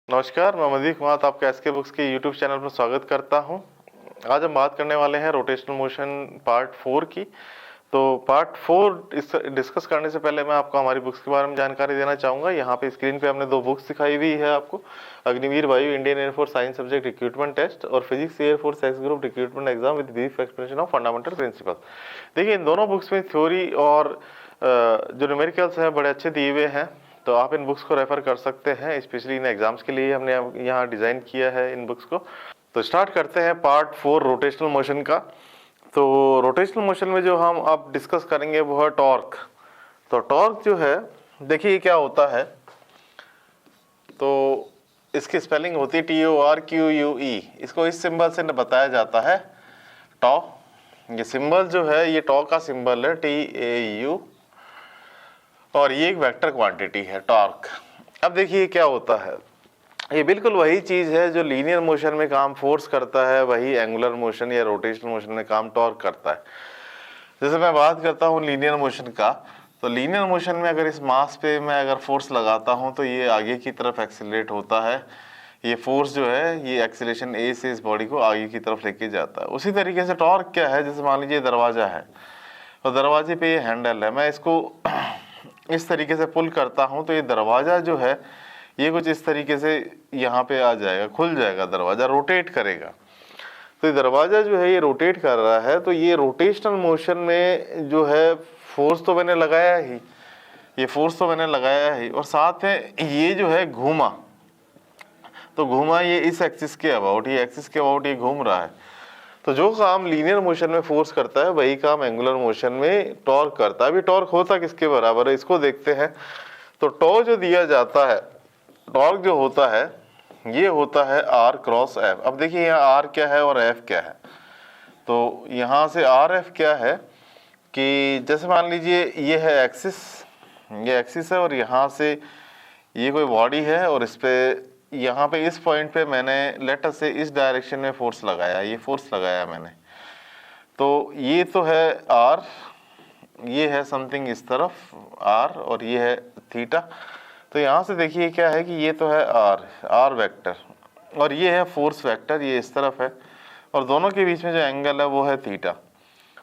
नमस्कार, मैं मदीक कुमार आपका एसके बुक्स के यूट्यूब चैनल पर स्वागत करता हूं। आज हम बात करने वाले हैं रोटेशनल मोशन पार्ट 4 की। तो पार्ट 4 इस डिस्कस करने से पहले मैं आपको हमारी बुक्स के बारे में जानकारी देना चाहूँगा। यहाँ पे स्क्रीन पे हमने दो बुक्स दिखाई हुई है आपको, Agniveer Vayu Indian Air Force science subject recruitment test और physics Air Force X group recruitment exam with brief explanation of fundamental principle. देखिए, इन दोनों बुक्स में थ्योरी और जो न्यूमेरिकल्स हैं बड़े अच्छे दिए हुए हैं, तो आप इन बुक्स को रेफर कर सकते हैं। स्पेशली इन एग्जाम्स के लिए हमने यहाँ डिज़ाइन किया है इन बुक्स को। तो स्टार्ट करते हैं पार्ट 4 रोटेशनल मोशन का। तो रोटेशनल मोशन में जो हम अब डिस्कस करेंगे वो है टॉर्क। तो टॉर्क जो है, देखिए क्या होता है। तो इसकी स्पेलिंग होती है TORQUE। इसको इस सिंबल से बताया जाता है टॉ। ये सिंबल जो है ये टॉ का सिंबल है TAU, और ये एक वेक्टर क्वांटिटी है टॉर्क। अब देखिए क्या होता है, ये बिल्कुल वही चीज़ है जो लीनियर मोशन में काम फोर्स करता है, वही एंगुलर मोशन या रोटेशनल मोशन में काम टॉर्क करता है। जैसे मैं बात करता हूँ लीनियर मोशन का, तो लीनियर मोशन में अगर इस मास पे मैं अगर फोर्स लगाता हूँ तो ये आगे की तरफ एक्सीलरेट होता है। ये फोर्स जो है ये एक्सीलरेशन A से इस बॉडी को आगे की तरफ लेके जाता है। उसी तरीके से टॉर्क क्या है, जैसे मान लीजिए दरवाज़ा है और दरवाजे पे ये हैंडल है, मैं इसको इस तरीके से पुल करता हूँ तो ये दरवाज़ा जो है ये कुछ इस तरीके से यहाँ पे आ जाएगा, खुल जाएगा, दरवाज़ा रोटेट करेगा। तो ये दरवाज़ा जो है ये रोटेट कर रहा है, तो ये रोटेशनल मोशन में जो है फोर्स तो मैंने लगाया ही, ये फोर्स तो मैंने लगाया ही, और साथ में ये जो है घूमा, तो घूमा ये इस एक्सिस के अबाउट, ये एक्सिस के अबाउट ये घूम रहा है। तो जो काम लीनियर मोशन में फोर्स करता है वही काम एंगुलर मोशन में टॉर्क करता है। अभी टॉर्क होता किसके बराबर है इसको देखते हैं। तो टॉ जो दिया जाता है, टॉर्क जो होता है ये होता है R क्रॉस F। अब देखिए यहाँ R क्या है और F क्या है। तो यहाँ से RF क्या है कि जैसे मान लीजिए ये है एक्सिस, ये एक्सिस है, और यहाँ से ये कोई बॉडी है, और इस पे यहाँ पे इस पॉइंट पे मैंने लेटर से इस डायरेक्शन में फोर्स लगाया, ये फोर्स लगाया मैंने। तो ये तो है R, ये है समथिंग इस तरफ R, और ये है थीटा। तो यहाँ से देखिए क्या है कि ये तो है R वेक्टर, और ये है फोर्स वेक्टर, ये इस तरफ है, और दोनों के बीच में जो एंगल है वो है थीटा।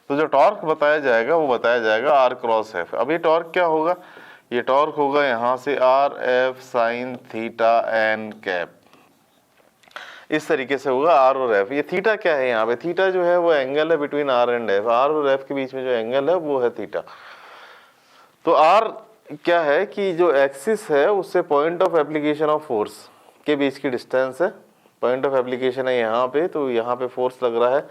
तो जो टॉर्क बताया जाएगा वो बताया जाएगा R क्रॉस F। अब ये टॉर्क क्या होगा, ये टॉर्क होगा यहाँ से RF sine theta n cap, इस तरीके से होगा R और F। ये थीटा क्या है, यहाँ पे थीटा जो है वो एंगल है between R and F, R और F के बीच में जो एंगल है वो है थीटा। तो R क्या है कि जो एक्सिस है उससे point of application of force के बीच की डिस्टेंस है। पॉइंट ऑफ एप्लीकेशन है यहाँ पे, तो यहाँ पे फोर्स लग रहा है,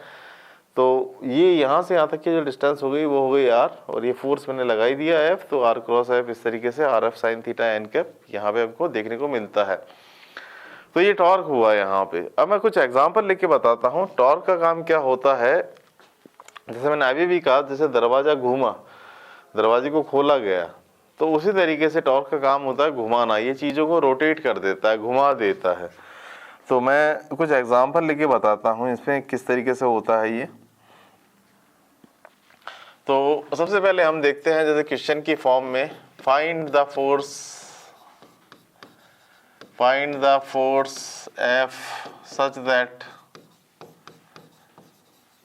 तो ये यहाँ से यहाँ तक की जो डिस्टेंस हो गई वो हो गई R, और ये फोर्स मैंने लगाई दिया F, तो R क्रॉस F इस तरीके से RF sine theta n cap यहाँ पे हमको देखने को मिलता है। तो ये टॉर्क हुआ यहाँ पे। अब मैं कुछ एग्जांपल लेके बताता हूँ टॉर्क का काम क्या होता है। जैसे मैंने अभी भी कहा, जैसे दरवाजा घूमा, दरवाजे को खोला गया, तो उसी तरीके से टॉर्क का काम होता है घुमाना, ये चीज़ों को रोटेट कर देता है, घुमा देता है। तो मैं कुछ एग्जांपल लेके बताता हूँ इसमें किस तरीके से होता है ये। तो सबसे पहले हम देखते हैं जैसे क्वेश्चन की फॉर्म में, find the force F such that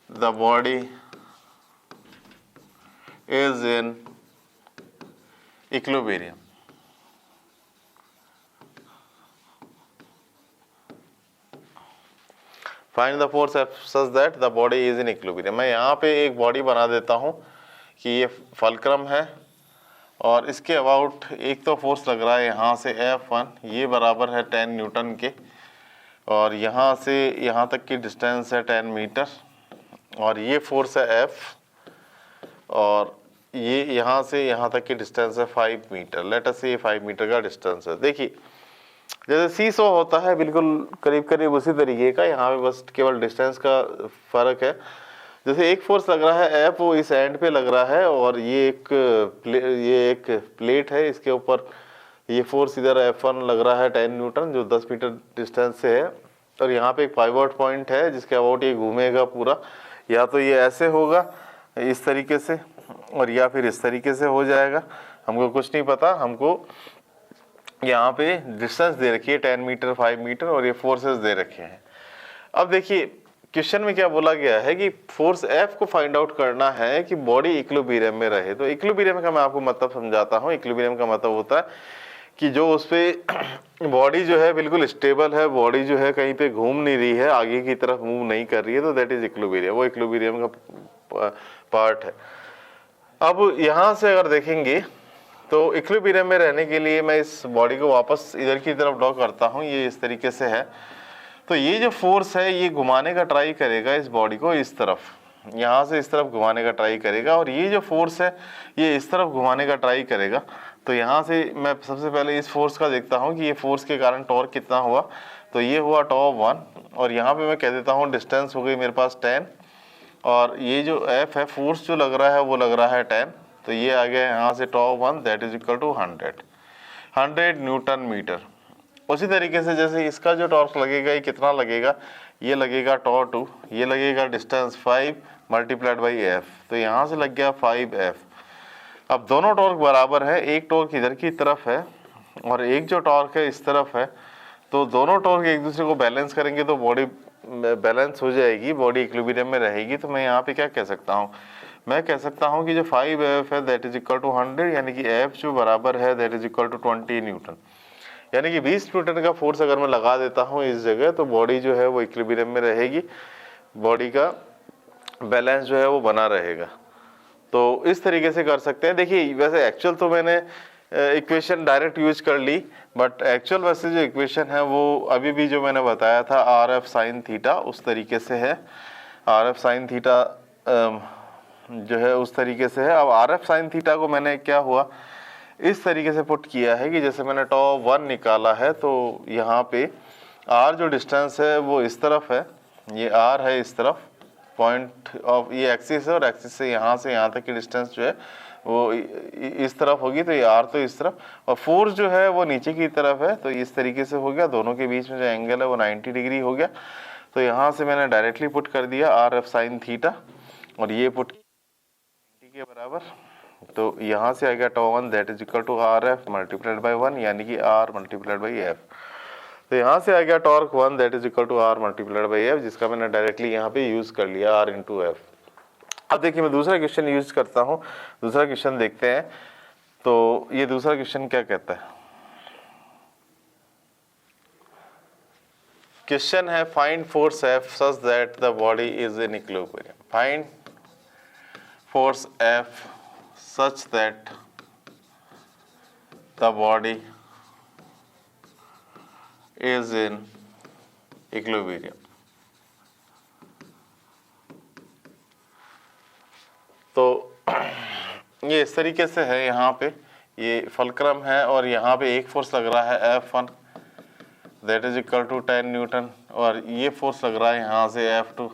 the body is in equilibrium। Find the force F such that the body is in equilibrium। मैं यहाँ पे एक बॉडी बना देता हूँ कि ये फलक्रम है, और इसके अबाउट एक तो फोर्स लग रहा है यहाँ से F1, ये बराबर है 10 न्यूटन के, और यहाँ से यहाँ तक की डिस्टेंस है 10 मीटर, और ये फोर्स है F, और ये यहाँ से यहाँ तक की डिस्टेंस है 5 मीटर। लेट अस से ये 5 मीटर का डिस्टेंस है। देखिए जैसे सीसॉ होता है बिल्कुल करीब करीब उसी तरीके का, यहाँ पे बस केवल डिस्टेंस का फ़र्क है। जैसे एक फोर्स लग रहा है F, वो इस एंड पे लग रहा है, और ये एक प्लेट है, इसके ऊपर ये फोर्स इधर F1 लग रहा है 10 न्यूटन जो 10 मीटर डिस्टेंस से है, और यहाँ पे एक पाइवट पॉइंट है जिसके अबाउट ये घूमेगा पूरा, या तो ये ऐसे होगा इस तरीके से, और या फिर इस तरीके से हो जाएगा, हमको कुछ नहीं पता, हमको यहाँ पे डिस्टेंस दे रखी है 10 मीटर 5 मीटर और ये फोर्सेस दे रखे हैं। अब देखिए क्वेश्चन में क्या बोला गया है कि फोर्स F को फाइंड आउट करना है कि बॉडी इक्विलिब्रियम में रहे। तो इक्विलिब्रियम का मैं आपको मतलब समझाता हूँ। इक्विलिब्रियम का मतलब होता है कि जो उस पे बॉडी जो है बिल्कुल स्टेबल है, बॉडी जो है कहीं पे घूम नहीं रही है, आगे की तरफ मूव नहीं कर रही है, तो दैट इज इक्विलिब्रियम, वो इक्विलिब्रियम का पार्ट है। अब यहाँ से अगर देखेंगे तो इक्विलिब्रियम में रहने के लिए मैं इस बॉडी को वापस इधर की तरफ ड्रॉ करता हूँ, ये इस तरीके से है। तो ये जो फोर्स है ये घुमाने का ट्राई करेगा इस बॉडी को इस तरफ, यहाँ से इस तरफ घुमाने का ट्राई करेगा, और ये जो फोर्स है ये इस तरफ घुमाने का ट्राई करेगा। तो यहाँ से मैं सबसे पहले इस फोर्स का देखता हूँ कि ये फोर्स के कारण टॉर्क कितना हुआ। तो ये हुआ टॉप 1, और यहाँ पे मैं कह देता हूँ डिस्टेंस हो गई मेरे पास 10, और ये जो F है फोर्स जो लग रहा है वो लग रहा है 10। तो ये आ गया यहाँ से tau 1 that is equal to 100 newton metre. उसी तरीके से जैसे इसका जो टॉर्क लगेगा ये कितना लगेगा, ये लगेगा टॉप 2, ये लगेगा डिस्टेंस 5 मल्टीप्लाइड बाई F, तो यहाँ से लग गया 5F। अब दोनों टॉर्क बराबर है, एक टॉर्क इधर की तरफ है और एक जो टॉर्क है इस तरफ है, तो दोनों टॉर्क एक दूसरे को बैलेंस करेंगे तो बॉडी बैलेंस हो जाएगी, बॉडी इक्विलिब्रियम में रहेगी। तो मैं यहाँ पे क्या कह सकता हूँ, मैं कह सकता हूँ कि जो 5F है दैट इज इक्वल टू 100, यानी कि F जो बराबर है that is equal to 20 newton, यानी कि 20 न्यूटन का फोर्स अगर मैं लगा देता हूँ इस जगह तो बॉडी जो है वो इक्विलिब्रियम में रहेगी, बॉडी का बैलेंस जो है वो बना रहेगा। तो इस तरीके से कर सकते हैं। देखिए वैसे एक्चुअल तो मैंने इक्वेशन डायरेक्ट यूज कर ली, बट एक्चुअल वैसे जो इक्वेशन है वो अभी भी जो मैंने बताया था RF साइन थीटा उस तरीके से है, RF साइन थीटा जो है उस तरीके से है। अब RF साइन थीटा को मैंने क्या हुआ इस तरीके से पुट किया है कि जैसे मैंने टॉप 1 निकाला है, तो यहाँ पे R जो डिस्टेंस है वो इस तरफ है, ये R है इस तरफ, पॉइंट ऑफ ये एक्सिस है, और एक्सिस से यहाँ तक की डिस्टेंस जो है वो इस तरफ होगी, तो ये R तो इस तरफ, और फोर्स जो है वो नीचे की तरफ है। तो इस तरीके से हो गया, दोनों के बीच में जो एंगल है वो 90 डिग्री हो गया। तो यहाँ से मैंने डायरेक्टली पुट कर दिया RF साइन थीटा, और ये पुट 90 के बराबर। तो यहाँ से आ गया tau 1 that is equal to RF multiplied by 1, यानी कि R मल्टीप्लाइड बाई F। तो यहाँ से आ गया torque 1 that is equal to R multiplied by F, जिसका मैंने डायरेक्टली यहाँ पे यूज कर लिया R इंटू F। अब देखिए मैं दूसरा क्वेश्चन यूज करता हूँ, दूसरा क्वेश्चन देखते हैं। तो ये दूसरा क्वेश्चन क्या कहता है, क्वेश्चन है find force F such that the body is in equilibrium. Find force F such that the body is in equilibrium। तो ये इस तरीके से है, यहाँ पे ये फलक्रम है और यहाँ पे एक फोर्स लग रहा है F1 that is equal to 10 newton, और ये फोर्स लग रहा है यहाँ से F2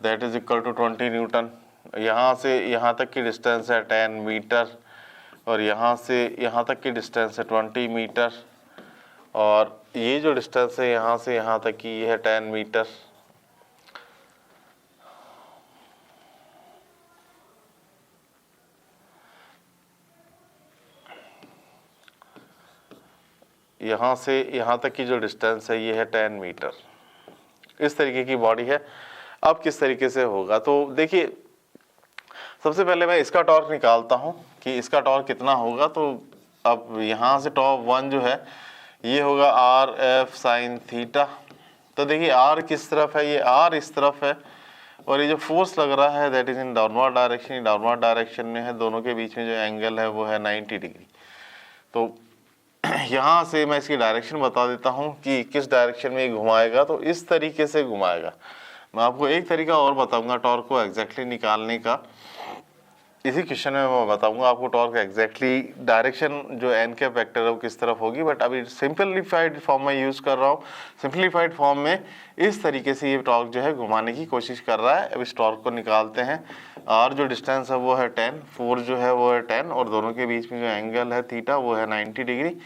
that is equal to 20 newton. यहाँ से यहाँ तक की डिस्टेंस है 10 मीटर, और यहाँ से यहाँ तक की डिस्टेंस है 20 मीटर, और ये जो डिस्टेंस है यहाँ से यहाँ तक की ये है 10 मीटर। यहाँ से यहाँ तक की जो डिस्टेंस है ये है 10 मीटर। इस तरीके की बॉडी है। अब किस तरीके से होगा, तो देखिए सबसे पहले मैं इसका टॉर्क निकालता हूँ कि इसका टॉर्क कितना होगा। तो अब यहाँ से टॉप 1 जो है ये होगा RF साइन थीटा। तो देखिए R किस तरफ है, ये R इस तरफ है, और ये जो फोर्स लग रहा है that is in downward direction, downward direction में है, दोनों के बीच में जो एंगल है वो है 90 डिग्री। तो यहाँ से मैं इसकी डायरेक्शन बता देता हूँ कि किस डायरेक्शन में घुमाएगा। तो इस तरीके से घुमाएगा। मैं आपको एक तरीका और बताऊंगा टॉर्क को एग्जैक्टली निकालने का, इसी क्वेश्चन में मैं बताऊंगा आपको टॉर्क एग्जैक्टली डायरेक्शन जो एन के वेक्टर है वो किस तरफ होगी, बट अभी सिंपलीफाइड फॉर्म में यूज़ कर रहा हूँ। सिंपलीफाइड फॉर्म में इस तरीके से ये टॉर्क जो है घुमाने की कोशिश कर रहा है। अब इस टॉर्क को निकालते हैं। R जो डिस्टेंस है वो है 10, फोर्स जो है वो है 10, और दोनों के बीच में जो एंगल है थीटा वो है 90 डिग्री।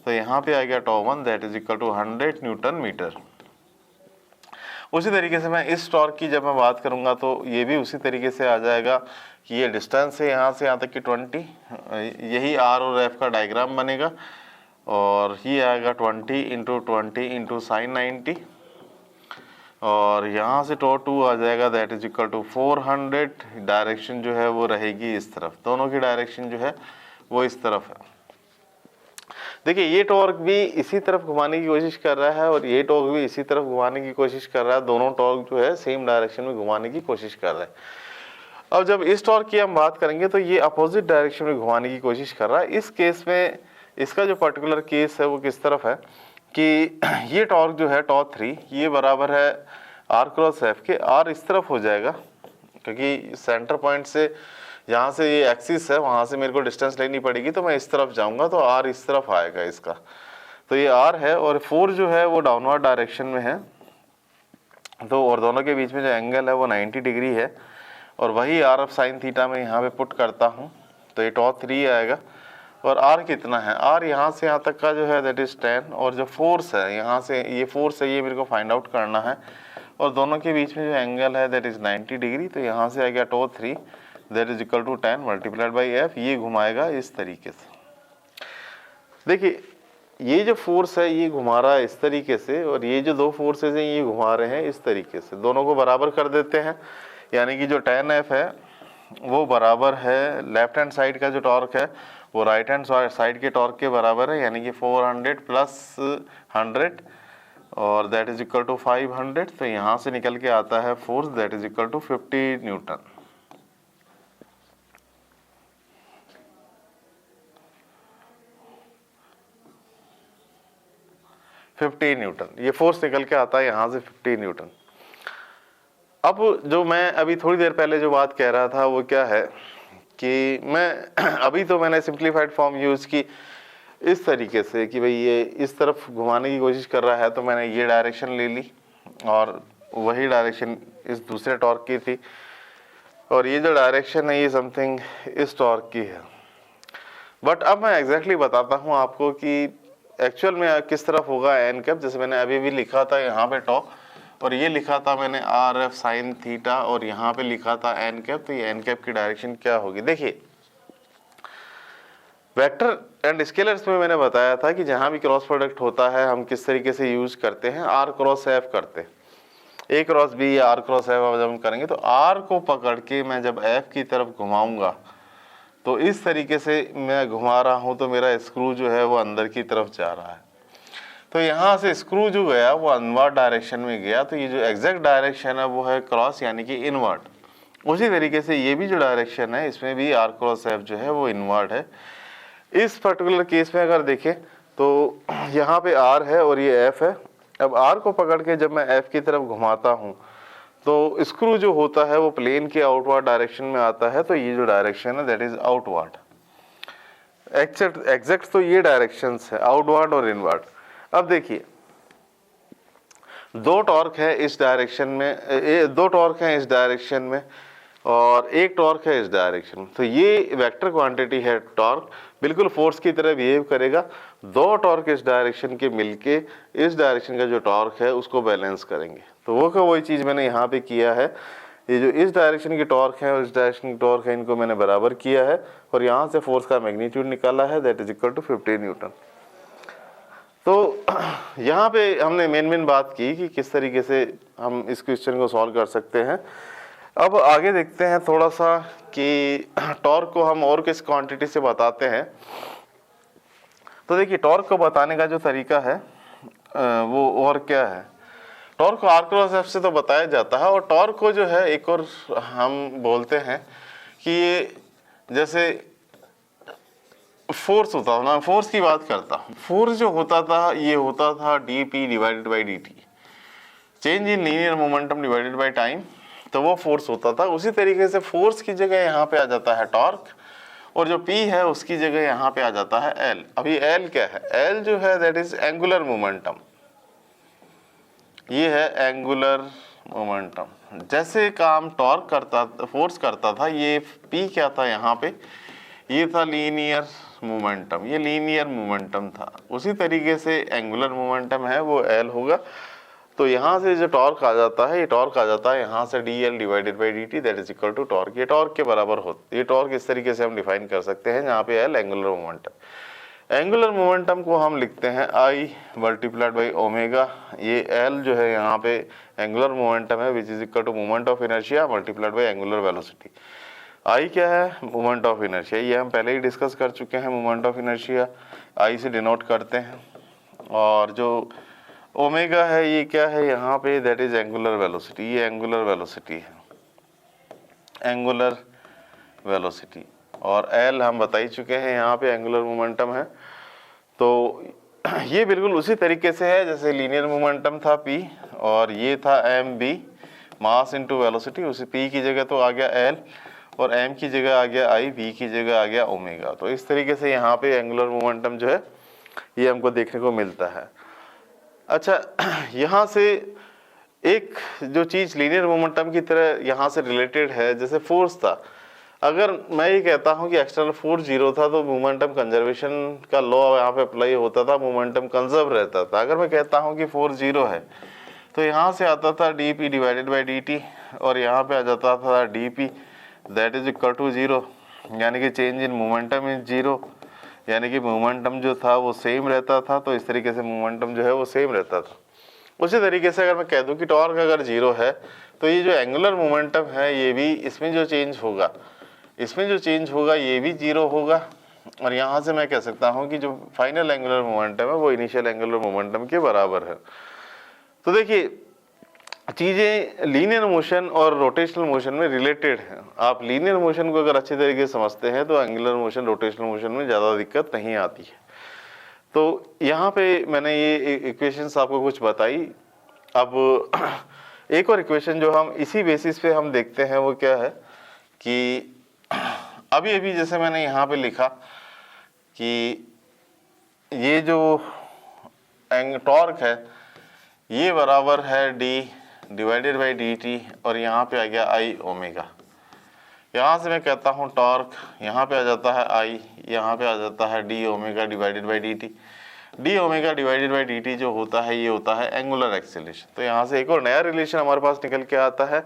तो यहाँ पे आ गया tau 1 that is equal to 100 newton metre. उसी तरीके से मैं इस टॉर्क की जब मैं बात करूंगा तो ये भी उसी तरीके से आ जाएगा कि ये डिस्टेंस है यहाँ से यहाँ तक की 20, यही R और F का डायग्राम बनेगा, और ये आएगा 20 × 20 × sin 90, और यहाँ से टॉ 2 आ जाएगा that is equal to 400। Direction जो है वो रहेगी इस तरफ, दोनों की डायरेक्शन जो है वो इस तरफ है। देखिए ये टॉर्क भी इसी तरफ घुमाने की कोशिश कर रहा है और ये टॉर्क भी इसी तरफ घुमाने की कोशिश कर रहा है, दोनों टॉर्क जो है सेम डायरेक्शन में घुमाने की कोशिश कर रहे हैं। अब जब इस टॉर्क की हम बात करेंगे तो ये अपोजिट डायरेक्शन में घुमाने की कोशिश कर रहा है। इस केस में इसका जो पर्टिकुलर केस है वो किस तरफ है कि ये टॉर्क जो है टॉ 3 ये बराबर है r क्रॉस एफ के, r इस तरफ हो जाएगा क्योंकि सेंटर पॉइंट से यहाँ से ये एक्सिस है, वहाँ से मेरे को डिस्टेंस लेनी पड़ेगी, तो मैं इस तरफ जाऊँगा तो r इस तरफ आएगा इसका, तो ये r है। और 4 जो है वो डाउनवर्ड डायरेक्शन में है, तो और दोनों के बीच में जो एंगल है वो 90 डिग्री है, और वही r ऑफ साइन थीटा में यहाँ पे पुट करता हूँ तो ये टॉ 3 आएगा। और r कितना है, r यहाँ से यहाँ तक का जो है दैट इज 10, और जो फोर्स है यहाँ से ये फोर्स है ये मेरे को फाइंड आउट करना है, और दोनों के बीच में जो एंगल है दैट इज 90 डिग्री, तो यहाँ से आ गया tau 3 that is equal to 10 multiplied by F. ये घुमाएगा इस तरीके से। देखिए ये जो फोर्स है ये घुमा रहा है इस तरीके से, और ये जो दो फोर्सेज हैं ये घुमा रहे हैं इस तरीके से, दोनों को बराबर कर देते हैं, यानी कि जो tan F है वो बराबर है लेफ्ट हैंड साइड का जो टॉर्क है वो राइट हैंड साइड के टॉर्क के बराबर है, यानी कि 400 प्लस 100 और दैट इज इक्वल टू 500। तो यहाँ से निकल के आता है force that is equal to 50 newton. ये फोर्स निकल के आता है यहाँ से 50 न्यूटन। अब जो मैं अभी थोड़ी देर पहले जो बात कह रहा था वो क्या है कि मैं अभी तो मैंने सिंप्लीफाइड फॉर्म यूज़ की इस तरीके से कि भाई ये इस तरफ घुमाने की कोशिश कर रहा है, तो मैंने ये डायरेक्शन ले ली और वही डायरेक्शन इस दूसरे टॉर्क की थी, और ये जो डायरेक्शन है ये समथिंग इस टॉर्क की है। बट अब मैं एग्जैक्टली बताता हूँ आपको कि एक्चुअल में किस तरफ होगा एन कैप। जैसे मैंने अभी भी लिखा था यहाँ पे टॉ, और ये लिखा था मैंने आर एफ साइन थीटा, और यहाँ पे लिखा था एन कैप, तो ये एन कैप की डायरेक्शन क्या होगी। देखिए वेक्टर एंड स्केलर्स में मैंने बताया था कि जहाँ भी क्रॉस प्रोडक्ट होता है हम किस तरीके से यूज करते हैं, आर क्रॉस एफ करते हैं, ए क्रॉस बी या आर क्रॉस एफ जब हम करेंगे तो आर को पकड़ के मैं जब एफ की तरफ घुमाऊंगा तो इस तरीके से मैं घुमा रहा हूँ तो मेरा स्क्रू जो है वो अंदर की तरफ जा रहा है। तो यहाँ से स्क्रू जो गया वो अनवर्ड डायरेक्शन में गया, तो ये जो एग्जैक्ट डायरेक्शन है वो है क्रॉस यानी कि इनवर्ड। उसी तरीके से ये भी जो डायरेक्शन है इसमें भी आर क्रॉस एफ जो है वो इनवर्ड है। इस पर्टिकुलर केस में अगर देखें तो यहाँ पे आर है और ये एफ है। अब आर को पकड़ के जब मैं एफ की तरफ घुमाता हूँ तो स्क्रू जो होता है वो प्लेन के आउटवर्ड डायरेक्शन में आता है, तो ये जो डायरेक्शन है दैट इज आउटवर्ड। एग्जैक्ट तो ये डायरेक्शंस है आउटवर्ड और इनवर्ड। अब देखिए दो टॉर्क है इस डायरेक्शन में, दो टॉर्क हैं इस डायरेक्शन में और एक टॉर्क है इस डायरेक्शन में, तो ये वेक्टर क्वांटिटी है टॉर्क, बिल्कुल फोर्स की तरह बिहेव करेगा। दो टॉर्क इस डायरेक्शन के मिलके इस डायरेक्शन का जो टॉर्क है उसको बैलेंस करेंगे। तो वो का वही चीज़ मैंने यहाँ पे किया है, ये जो इस डायरेक्शन की टॉर्क है और इस डायरेक्शन की टॉर्क है इनको मैंने बराबर किया है और यहाँ से फोर्स का मैग्नीट्यूड निकाला है that is equal to 50 newton. तो यहाँ पे हमने मेन बात की कि किस तरीके से हम इस क्वेश्चन को सॉल्व कर सकते हैं। अब आगे देखते हैं थोड़ा सा कि टॉर्क को हम और किस क्वांटिटी से बताते हैं। तो देखिए टॉर्क को बताने का जो तरीका है वो और क्या है, टॉर्क को आर क्रॉस एफ से तो बताया जाता है, और टॉर्क को जो है एक और हम बोलते हैं कि ये जैसे फोर्स होता था ना, फोर्स की बात करता हूँ, फोर्स जो होता था ये होता था D P divided by D T, change in linear momentum divided by time, तो वो फोर्स होता था। उसी तरीके से फोर्स की जगह यहाँ पे आ जाता है टॉर्क, और जो P है उसकी जगह यहाँ पे आ जाता है L। अभी L क्या है, L जो है दैट इज एंगुलर मोमेंटम, ये है एंगुलर मोमेंटम। जैसे काम टॉर्क करता फोर्स करता था, ये P क्या था यहाँ पे, ये था लीनियर मोमेंटम, ये लीनियर मोमेंटम था। उसी तरीके से एंगुलर मोमेंटम है वो L होगा। तो यहाँ से जो टॉर्क आ जाता है, ये टॉर्क आ जाता है यहाँ से dl divided by dt that is equal to torque. ये टॉर्क के बराबर होता है। ये टॉर्क इस तरीके से हम डिफाइन कर सकते हैं जहाँ पे L angular momentum. Angular momentum को हम लिखते हैं आई मल्टीप्लाइड बाई ओमेगा। ये एल जो है यहाँ पे एंगुलर मोमेंटम है which is equal to moment of inertia multiplied by angular velocity. I क्या है? Moment of inertia. ये हम पहले ही डिस्कस कर चुके हैं। मोमेंट ऑफ इनर्शिया आई से डिनोट करते हैं। और जो ओमेगा है ये क्या है यहाँ पे? That is angular velocity. ये एंगुलर वेलोसिटी है, एंगुलर वेलोसिटी। और एल हम बता ही चुके हैं यहाँ पे एंगुलर मोमेंटम है। तो ये बिल्कुल उसी तरीके से है जैसे लीनियर मोमेंटम था पी, और ये था M B, mass into velocity. उसी पी की जगह तो आ गया एल, और एम की जगह आ गया आई, वी की जगह आ गया ओमेगा। तो इस तरीके से यहाँ पे एंगुलर मोमेंटम जो है ये हमको देखने को मिलता है। अच्छा, यहाँ से एक जो चीज़ लीनियर मोमेंटम की तरह यहाँ से रिलेटेड है, जैसे फोर्स था। अगर मैं ये कहता हूँ कि एक्सटर्नल फोर्स 0 था तो मोमेंटम कंजर्वेशन का लॉ यहाँ पे अप्लाई होता था, मोमेंटम कंजर्व रहता था। अगर मैं कहता हूँ कि फोर्स 0 है तो यहाँ से आता था D P divided by D T, और यहाँ पे आ जाता था D P that is equal to 0, यानी कि चेंज इन मोमेंटम इज 0, यानी कि मोमेंटम जो था वो सेम रहता था। तो इस तरीके से मोमेंटम जो है वो सेम रहता था। उसी तरीके से अगर मैं कह दूं कि टॉर्क अगर 0 है तो ये जो एंगुलर मोमेंटम है ये भी, इसमें जो चेंज होगा ये भी 0 होगा। और यहाँ से मैं कह सकता हूँ कि जो फाइनल एंगुलर मोमेंटम है वो इनिशियल एंगुलर मोमेंटम के बराबर है। तो देखिए, चीज़ें लीनियर मोशन और रोटेशनल मोशन में रिलेटेड हैं। आप लीनियर मोशन को अगर अच्छे तरीके से समझते हैं तो एंगुलर मोशन, रोटेशनल मोशन में ज़्यादा दिक्कत नहीं आती है। तो यहाँ पे मैंने ये इक्वेशंस आपको कुछ बताई। अब एक और इक्वेशन जो हम इसी बेसिस पे हम देखते हैं वो क्या है कि अभी जैसे मैंने यहाँ पे लिखा कि ये जो टॉर्क है ये बराबर है D divided by D T, और यहाँ पे आ गया आई ओमेगा। यहाँ से मैं कहता हूँ टॉर्क, यहाँ पे आ जाता है आई, यहाँ पे आ जाता है D omega divided by D T. D omega divided by D T जो होता है ये होता है एंगुलर एक्सेलरेशन। तो यहाँ से एक और नया रिलेशन हमारे पास निकल के आता है,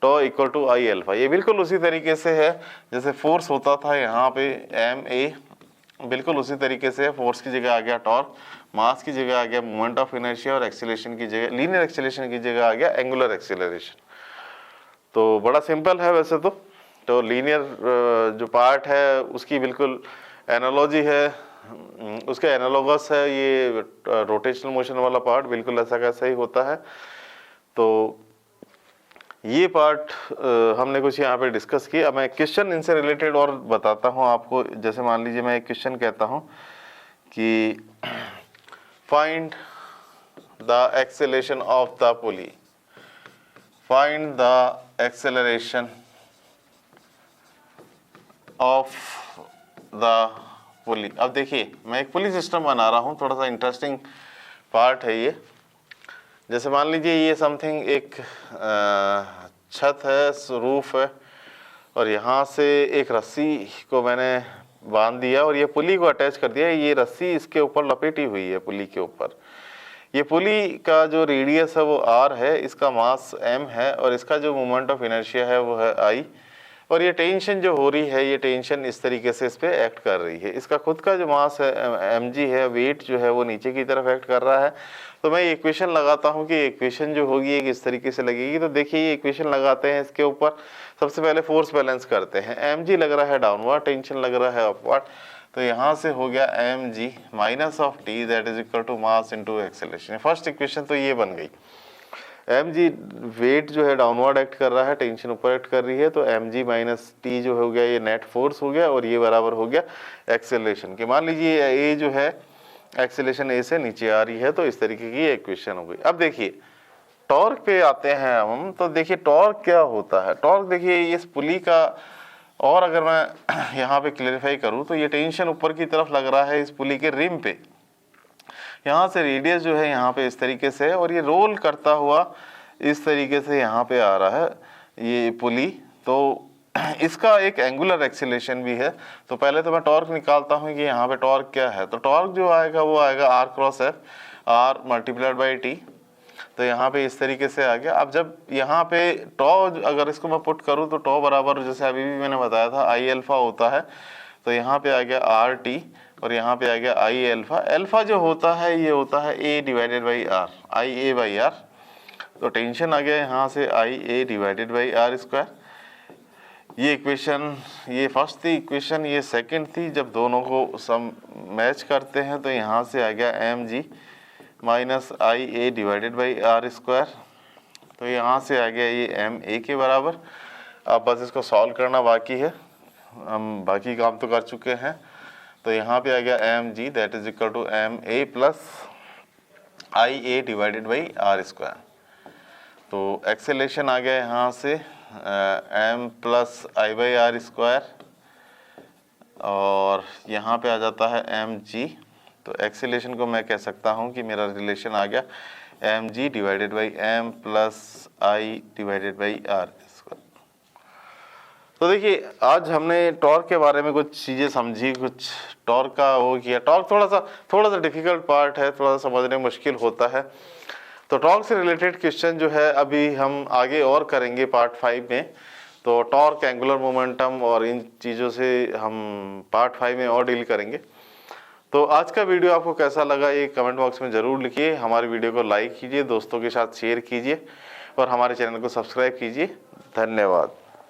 टॉ इक्वल टू आई एल्फा। ये बिल्कुल उसी तरीके से है जैसे फोर्स होता था यहाँ पे एम ए, बिल्कुल उसी तरीके से फोर्स की जगह आ गया टॉर्क, मास की जगह आ गया मोमेंट ऑफ इनर्शिया, और एक्सेलरेशन की जगह, लीनियर एक्सेलरेशन की जगह आ गया एंगुलर एक्सेलरेशन। तो बड़ा सिंपल है वैसे तो लीनियर जो पार्ट है उसकी बिल्कुल एनालॉजी है, उसके एनालॉगस है ये रोटेशनल मोशन वाला पार्ट, बिल्कुल ऐसा कैसा ही होता है। तो ये पार्ट हमने कुछ यहाँ पे डिस्कस किया। मैं क्वेश्चन इनसे रिलेटेड और बताता हूँ आपको। जैसे मान लीजिए मैं एक क्वेश्चन कहता हूँ कि find the acceleration of the pulley, find the acceleration of the पुली। अब देखिए, मैं एक पुली सिस्टम बना रहा हूँ, थोड़ा सा इंटरेस्टिंग पार्ट है ये। जैसे मान लीजिए ये समथिंग एक छत है, रूफ है, और यहाँ से एक रस्सी को मैंने बांध दिया और ये पुली को अटैच कर दिया। ये रस्सी इसके ऊपर लपेटी हुई है पुली के ऊपर। ये पुली का जो रेडियस है वो r है, इसका मास m है, और इसका जो मोमेंट ऑफ इनर्शिया है वो है I। और ये टेंशन जो हो रही है, ये टेंशन इस तरीके से इस पर एक्ट कर रही है। इसका खुद का जो मास है mg है, वेट जो है वो नीचे की तरफ एक्ट कर रहा है। तो मैं ये इक्वेशन लगाता हूँ कि इक्वेशन जो होगी एक इस तरीके से लगेगी। तो देखिए ये इक्वेशन लगाते हैं, इसके ऊपर सबसे पहले फोर्स बैलेंस करते हैं। mg लग रहा है डाउनवर्ड, टेंशन लग रहा है अपवर्ड। तो यहाँ से हो गया mg minus of T that is equal to mass into acceleration. First equation तो ये बन गई। mg वेट जो है डाउनवर्ड एक्ट कर रहा है, टेंशन ऊपर एक्ट कर रही है, तो mg माइनस टी जो हो गया ये नेट फोर्स हो गया, और ये बराबर हो गया एक्सेलरेशन के। मान लीजिए ए जो है एक्सेलरेशन ए से नीचे आ रही है, तो इस तरीके की इक्वेशन हो गई। अब देखिए टॉर्क पे आते हैं हम। तो देखिए टॉर्क क्या होता है। टॉर्क देखिए इस पुली का, और अगर मैं यहाँ पे क्लेरिफाई करूँ तो ये टेंशन ऊपर की तरफ लग रहा है इस पुली के रिम पे। यहाँ से रेडियस जो है यहाँ पे इस तरीके से है, और ये रोल करता हुआ इस तरीके से यहाँ पे आ रहा है ये पुली। तो इसका एक एंगुलर एक्सेलरेशन भी है। तो पहले तो मैं टॉर्क निकालता हूँ कि यहाँ पे टॉर्क क्या है। तो टॉर्क जो आएगा वो आएगा r cross F, r multiplied by T. तो यहाँ पे इस तरीके से आ गया। अब जब यहाँ पे टॉ अगर इसको मैं पुट करूँ तो टॉ बराबर, जैसे अभी भी मैंने बताया था, आई अल्फा होता है। तो यहाँ पे आ गया आर टी और यहाँ पे आ गया आई एल्फा। एल्फा जो होता है ये होता है A divided by R, I A by R. तो टेंशन आ गया यहाँ से I A divided by R square. ये इक्वेशन, ये फर्स्ट थी इक्वेशन, ये सेकंड थी। जब दोनों को सम मैच करते हैं तो यहाँ से आ गया M G minus I A divided by R square. तो यहाँ से आ गया ये एम ए के बराबर। अब बस इसको सॉल्व करना बाकी है, हम बाकी काम तो कर चुके हैं। तो यहाँ पे आ गया M G that is equal to M A plus I A divided by R square. तो एक्सेलेरेशन आ गया यहाँ से M plus I by R square और यहाँ पे आ जाता है एम जी। तो एक्सेलेरेशन को मैं कह सकता हूँ कि मेरा रिलेशन आ गया M G divided by M plus I divided by R square. तो देखिए आज हमने टॉर्क के बारे में कुछ चीज़ें समझी, कुछ टॉर्क का वो किया। टॉर्क थोड़ा सा डिफिकल्ट पार्ट है, थोड़ा सा समझने में मुश्किल होता है। तो टॉर्क से रिलेटेड क्वेश्चन जो है अभी हम आगे और करेंगे पार्ट 5 में। तो टॉर्क, एंगुलर मोमेंटम और इन चीज़ों से हम पार्ट 5 में और डील करेंगे। तो आज का वीडियो आपको कैसा लगा ये कमेंट बॉक्स में ज़रूर लिखिए। हमारे वीडियो को लाइक कीजिए, दोस्तों के साथ शेयर कीजिए और हमारे चैनल को सब्सक्राइब कीजिए। धन्यवाद।